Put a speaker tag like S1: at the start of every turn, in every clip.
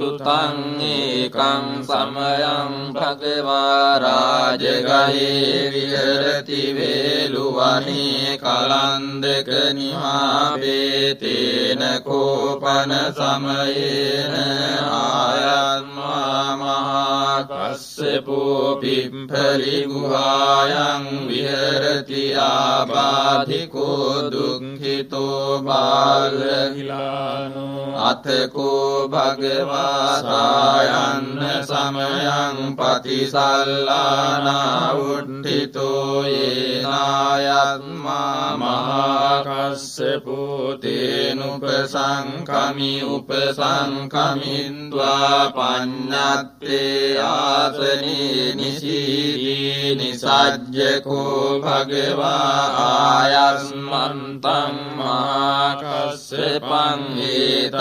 S1: සුතං ඒකං සමයං භගවා රාජගහේ විහෙරති වේලුවනේ කලන්දක නිමාපේතේන කෝපන සමයේන ආයත්මා මහා කස්සපෝ පිම්ඵලි ගුහායන් විහෙරති ආබාධිකෝ දුක්ඛිතෝ බාලහිලානෝ අතකෝ භගවා සායන්න සමයං පතිසල්ලානා උද්ධිතෝ යේනායත්මා මහා කස්සපෝ තේනුපසංකමි උපසංකමින්ද්වා පඤ්ඤත්තේ ආසනේ නිසීදී නිසජ්ජකෝ භගවා ආයස්මන්තං මහා කස්සපං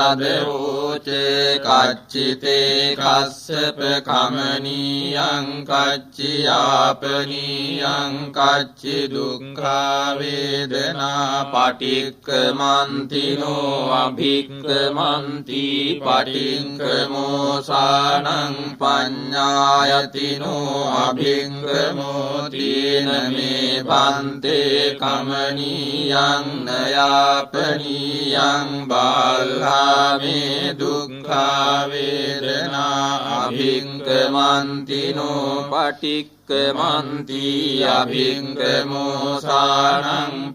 S1: ඒතදෝචේ කච්චිතේ කස්සප කමනීයං කච්චියාපනීයං කච්චි දුක්ඛා වේදනා පටික්කමන්තිනෝ අභික්කමන්ති පටික්කමෝසානං පඤ්ඤායතිනෝ අභික්කමෝ තීන මේ පන්තේ කමනීයං නයාපනීයං බාල්හාමේ දුක්ඛා වේදනා අභික්කමන්තිනෝ පටික්කමන්ති අභික්කමෝසානං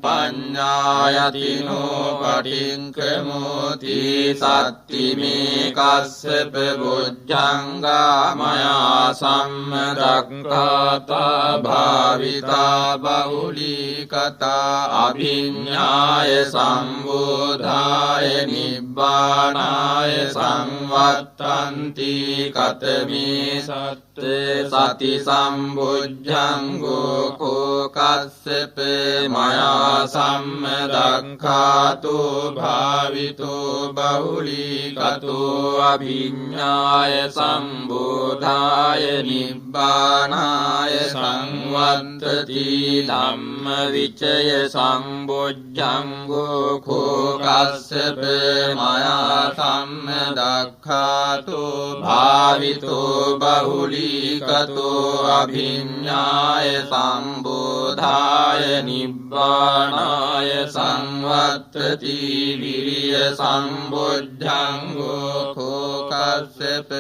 S1: පඤ්ඤායතිනෝ පටික්කමෝති සත්තිමේ කස්සප බොජ්ජංගා මයා සම්මදක්ඛාතා භාවිතා බහුලී කතා අභිඤ්ඤාය සම්බෝධාය නිබ්බානාය සංවත්තන්ති කතමේ සති සම්බුද්ධංගෝ කෝ කස්සප මයා සම්මදක්ඛාතෝ භාවිතෝ බහුලීකතෝ අභිඤ්ඤාය සම්බෝධාය නිබ්බානාය සංවත්තති ධම්මවිචය සම්බුද්ධංගෝ කෝ කස්සප මයා සම්මදක්ඛාතෝ භාවිතෝ බහුලීකතෝ අභිඤ්ඤාය සම්බෝධාය නිබ්බානාය සංවත්තති විරිය සම්බුද්ධංගෝ කෝ කස්සප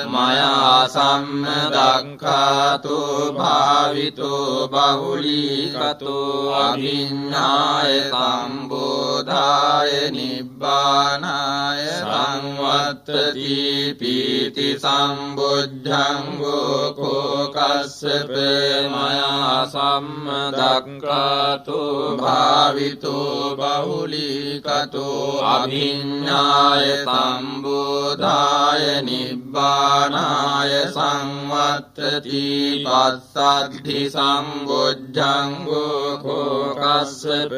S1: මයා සම්මදක්ඛාතෝ භාවිතෝ බහුලීකතෝ අභිඤ්ඤාය සම්බෝධාය නිබ්බානාය සංවත්තති පීති සම්බුද්ධංගෝ කෝ කස්සප මයා සම්මදක්ඛාතෝ භාවිතෝ බහුලීකතෝ අභිඤ්ඤාය සම්බෝධාය නිබ්බානාය සංවත්තති පස්සද්ධි සම්බුද්ධංගෝ කෝ කස්සප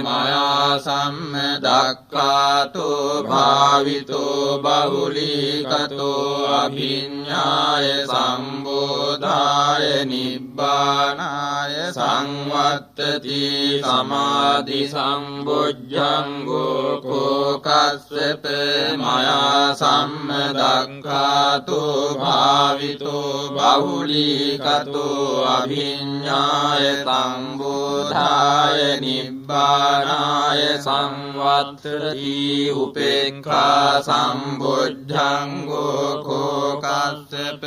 S1: මයා සම්මදක්ඛාතෝ භාවිතෝ බහුලීකතෝ අභිඤ්ඤාය සම්බෝධාය නිබ්බානාය සංවත්තති සමාධි සම්බුද්ධංගෝ කෝ කස්සප මයා සම්මදක්ඛාතෝ භාවිතෝ බහුලීකතෝ අභිඤ්ඤාය සම්බෝධාය නිබ්බානාය සංවත්තති උපේක්ඛා සම්බුද්ධංගෝ කෝ කස්සප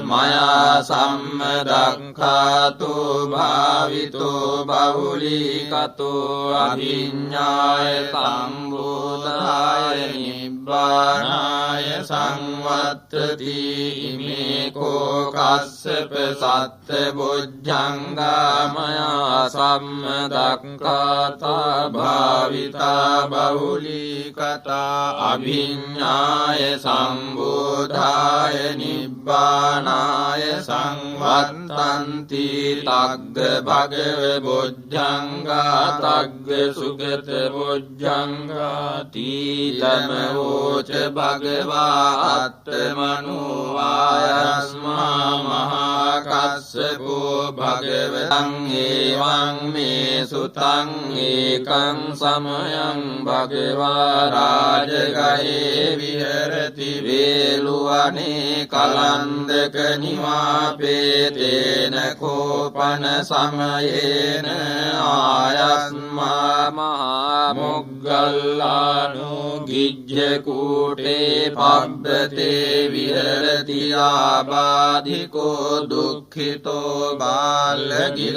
S1: මයා සම්මදක්ඛාතෝ භාවිතෝ බහුලීකතෝ අභිඤ්ඤාය සම්බෝධාය නිබ්බානාය සංවත්තති ඉමේ කෝ කස්සප සත්ත බොජ්ජංගා මයා සම්මදක්ඛාතා භාවිතා බහුලීකතා අභිඤ්ඤාය සම්බෝධාය නිබ්බානාය සංවත්තන්ති තග්ග භගව බොජ්ජංගා තග්ග සුගත බොජ්ජංගා තීතම වෝච භගවා අත්තමනුවායස්මා මහා කස්සපෝ භගවතං ඒවං මේ සුතං ඒකං සමයං භගවා රාජගයේ විහෙරති වේලුවනේ කලන්දක නිවාපේතේන කෝපන සමයේන ආයස්මා මහා මොග්ගල්ලානෝ ගිජ්ජ කූටේ පබ්බතේ විහෙරති ආබාධිකෝ දුක්ඛිතෝ බාලගිලානෝ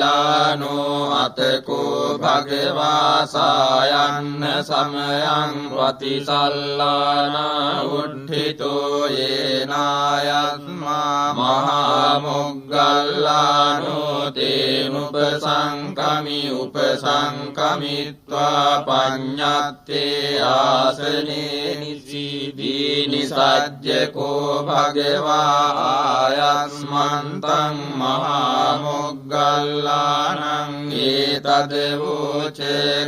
S1: අතකෝ භගවා සායන්න සමයං වතිසල්ලානා උද්ධිතෝ යේනායස්මා මහා මොග්ගල්ලානෝ තේනුපසංකමි උපසංකමිත්වා පඤ්ඤත්තේ ආසනේ නිසීදී නිසජ්ජකෝ භගවා ආයස්මන්තං මහා මොග්ගල්ලානං ඒතදවෝච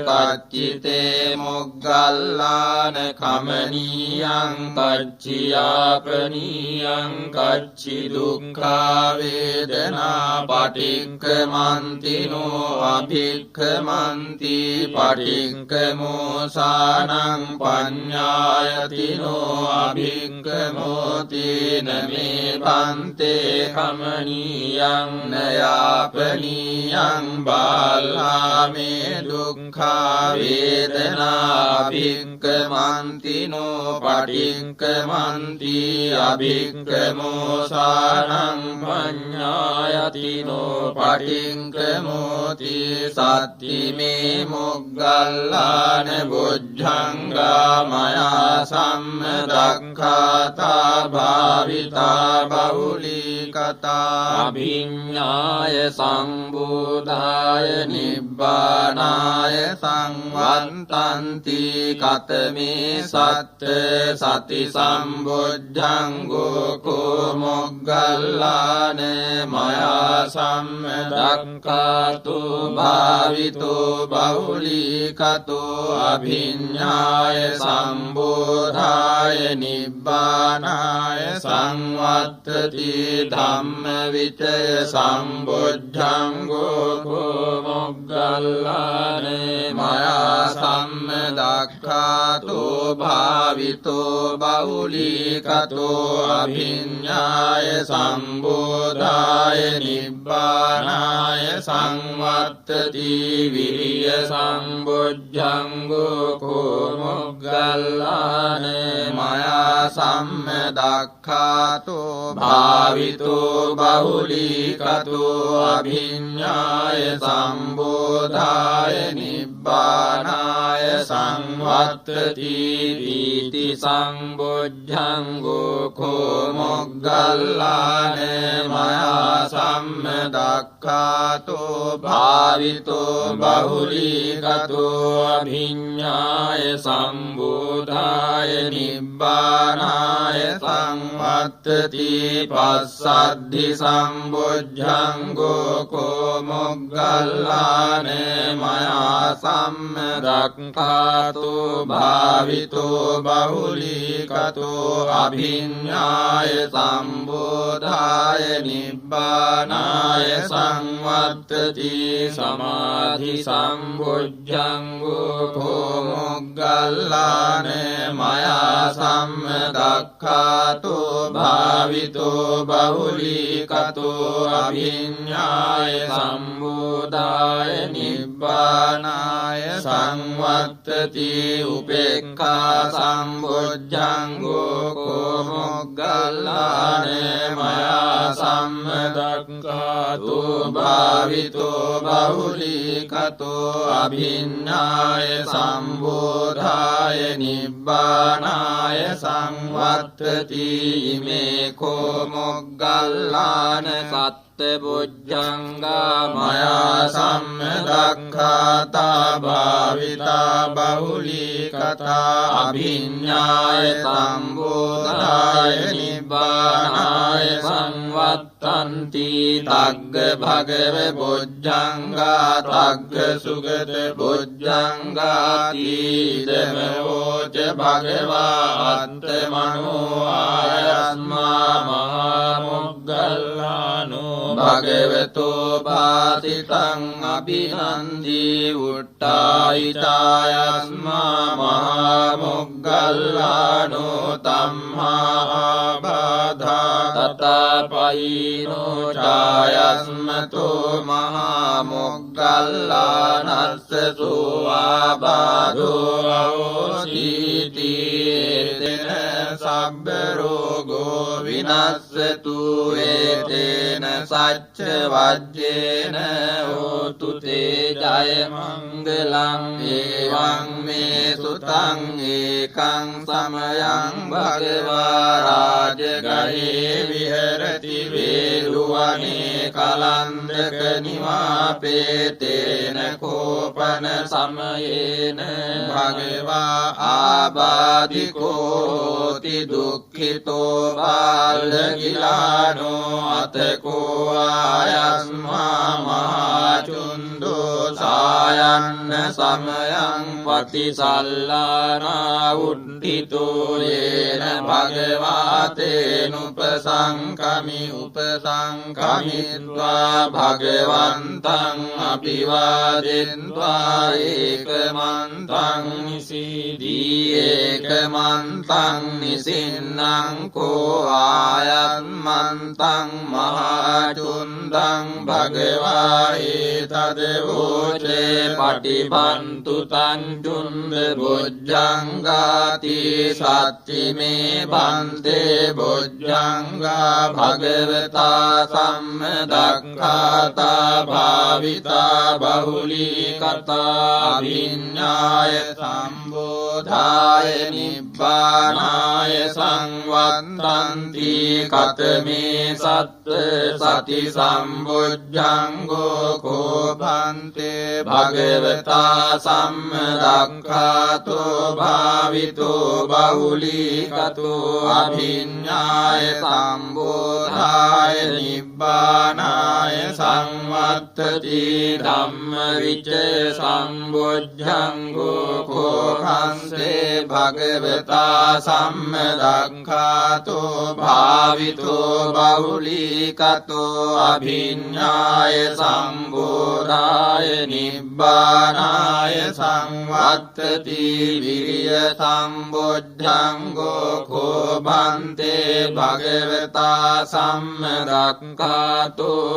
S1: කච්චිතේ මොග්ගල්ලාන කමනීයං කච්චියාපනීයං කච්චි දුක්ඛා වේදනා පටික්ඛමන්තිනෝ අභික්ඛමන්ති පටික්ඛමෝසානං පඤ්ඤායතිනෝ අභික්ඛමෝති නමේ පන්තේ කමනීයං නයාපනීයං බාලාමේ දුක්ඛා වේදනා භික්ඛමන්තිනෝ පටික්ඛමන්ති අභික්ඛමෝසානං පඤ්ඤායතිනෝ පටික්ඛමෝති සත්තිමේ මොග්ගල්ලාන බුද්ධංගා මයා සම්මදක්ඛාතා භාවිතා බහුලී කතා අභිඤ්ඤාය සම්බෝධාය නිබ්බානාය සංවත්තන්ති කතමේ සත්ත සති සම්බුද්ධංගෝ කෝ මොග්ගල්ලාන මයා සම්මදක්ඛාතු භාවිතෝ බහුලී කතෝ අභිඤ්ඤාය සම්බෝධාය නිබ්බානාය සංවත්තති ධම්ම විචය සම්බුද්ධංගෝ කෝ මොග්ගල්ලාන මයා සම්මදක්ඛාතු භාවිතෝ බහුලී කතෝ අභිඤ්ඤාය සම්බෝධාය නිබ්බානාය සංවත්තති විරිය සම්බුද්ධංගෝ කෝ මොග්ගල්ලාන මයා සම්මදක්ඛාතු භාවිතෝ බහුලී කතෝ අභිඤ්ඤාය සම්බෝධාය නිබ්බානාය සංවත්තති වීති සම්බුද්ධංගෝ කෝ මොග්ගල්ලාන මයා සම්මදක්ඛාතු භාවිතෝ බහුලී කතෝ අභිඤ්ඤාය සම්බෝධාය නිබ්බානාය සංවත්තති පස්සද්ධි සම්බුද්ධංගෝ කෝ මොග්ගල්ලාන මයා සම්මදක්ඛාතු භාවිතෝ බහුලී කතෝ අභිඤ්ඤාය සම්බෝධාය නිබ්බානාය සංවත්තති සමාධි සම්බුද්ධංගෝ කෝ මොග්ගල්ලාන මයා සම්මදක්ඛාතු භාවිතෝ බහුලී කතෝ අභිඤ්ඤාය සම්බෝධාය නිබ්බානාය සංවත්තති උපේක්ඛා සම්බුද්ධංගෝ කෝ මොග්ගල්ලාන මයා සම්මදක්ඛාතු භාවිතෝ බහුලී කතෝ අභිඤ්ඤාය සම්බෝධාය නිබ්බානාය සංවත්තති ඉමේ කෝ මොග්ගල්ලාන සත්තබොජ්ජංගා මයා සම්මදක්ඛාතා භාවිතා බහුලී කතා අභිඤ්ඤාය සම්බෝධාය නිබ්බානාය සංවත්තති වත්තන්ති තග්ග භගව බොජ්ජංගා තග්ග සුගත බොජ්ජංගාති ඉදමෝච භගවා අත්තමනෝ ආයස්මා මහා මොග්ගල්ලානෝ භගවතෝ භාසිතං අභිනන්දී උට්ටායිතායස්මා මහා මොග්ගල්ලානෝ තම්හා ආබාධා තතපයිනෝ ඡායස්මතෝ මහා මොග්ගල්ලානස්ස සුආබාධෝ අවසීති එතන සබ්බ රෝගෝ විනස්සතු ඒතේන සච්ච වජ්ජේන හෝතු තේ ජය මංගලං එවං මේ සුතං ඒකං සමයං භගවා රාජගහේ විහෙරති වේළුවනේ කලන්දක නිවාපේතේන කෝපන සමයේන භගවා ආබාධිකෝති දුක්ඛිතෝ බාලගිලානෝ අතකෝ ආයස්මා මහාචුන්දෝ සායන්න සමයං පටිසල්ලානා උද්ධිතෝ යේන භගවාතේනුපසංකමිත්වා භගවන්තං අභිවාදෙත්වා ඒකමන්තං නිසීදී ඒකමන්තං නිසින්නං කෝ ආයන්මන්තං මහාචුන්දං භගවා ඒතදවෝචේ පටිපන්තු තංචුන්ද බොජ්ජංගාති සච්චිමේ බන්තේ බොජ්ජංගා භගවතා සම්මදක්ඛාතා භාවිතා බහුලී කතා විඤ්ඤාය සම්බෝධාය නිබ්බානාය සංවත්තන්ති කතමේ සත්ත සති සම්බොජ්ජංගෝ කෝභන්තේ භගවතා සම්මදක්ඛාතෝ භාවිතෝ බහුලී කතෝ අභිඤ්ඤාය සම්බෝධාය නිබ්බානාය සංවත්තති ධම්මවිචය සම්බොජ්ජංගෝ කෝභන්තේ භගවතා සම්මදක්ඛාතෝ භාවිතෝ බහුලී කතෝ අභිඤ්ඤාය සම්බෝධාය නිබ්බානාය සංවත්තති විරිය සම්බොජ්ජංගෝ කෝභන්තේ භගවතා සම්මදක්ඛාතෝ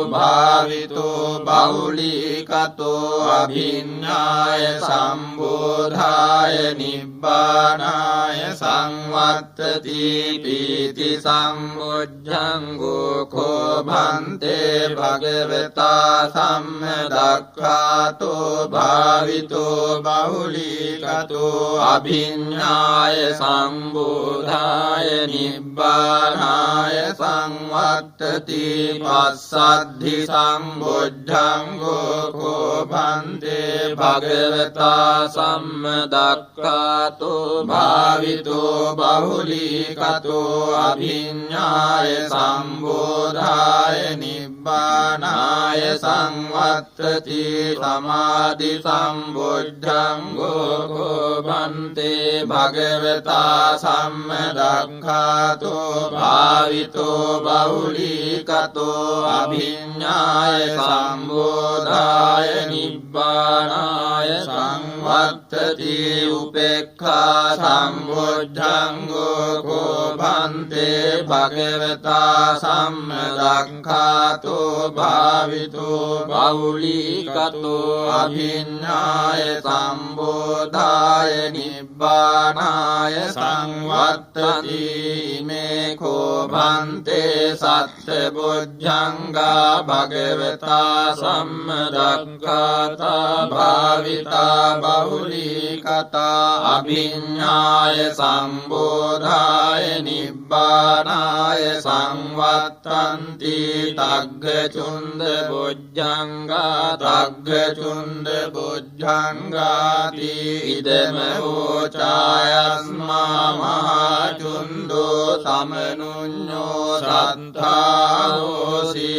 S1: භාවිතෝ බහුලී කතෝ අභිඤ්ඤාය සම්බෝධාය නිබ්බානාය සංවත්තති පීති සම්බොජ්ජංගෝ කෝභන්තේ භගවතා සම්මදක්ඛාතෝ භාවිතෝ බහුලී කතෝ අභිඤ්ඤාය සම්බෝධාය නිබ්බානාය සංවත්තති පස්සද්ධි සම්බොජ්ජංගෝ කෝභන්තේ භගවතා සම්මදක්ඛාතෝ භාවිතෝ බහුලී කතෝ අභිඤ්ඤාය සම්බෝධාය නිබ්බානාය සංවත්තති සමාධි සම්බොජ්ජංගෝ කෝභන්තේ භගවතා සම්මදක්ඛාතෝ භාවිතෝ බහුලී කතෝ අභිඤ්ඤාය සම්බෝධාය නිබ්බානාය සංවත්තති උපේක්ඛා සම්බොජ්ජංගෝ කෝභන්තේ භගවතා සම්මදක්ඛාතෝ භාවිතෝ බහුලී කතෝ අභිඤ්ඤාය සම්බෝධාය නිබ්බානාය සංවත්තති මේ කෝභන්තේ සත්ත බොජ්ජංගා භගවතා සම්මදක්ඛාතා භාවිතා බහුලී කතා අභිඤ්ඤාය සම්බෝධාය නිබ්බානාය නිබ්බානාය සංවත්තන්ති තග්ග චුන්ද බොජ්ජංගා තග්ග චුන්ද බොජ්ජංගාති ඉදම වෝචායස්මා මහා චුන්දෝ සමනුඤ්ඤෝ සත්තාෝසි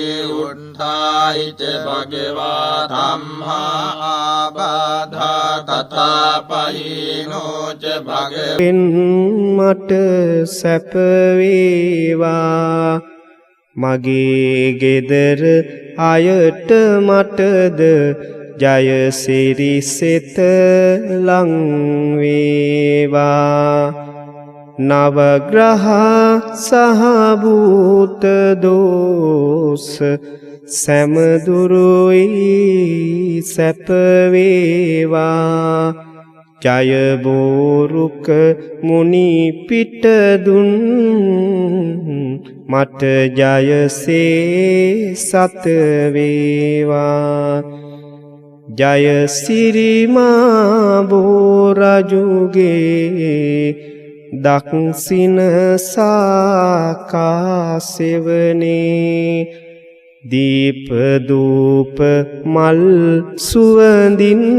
S1: උත්ථායිච භගවා ධම්මා ආබාධා තථාපහිනෝච භගවෙන්
S2: මට සැප වේවා මගේ ගෙදර අයට මටද ජයසිරි සිත ලං වේවා නවග්‍රහ සහ භූත දෝස සැමදුරුයි සැප වේවා ජය බෝරුක මුනි පිට දුන් මට ජයසේ සත වේවා ජය සිරිමා බෝරජුගේ දක්සින සාකාසෙවනේ දීප දූප මල් සුවඳින්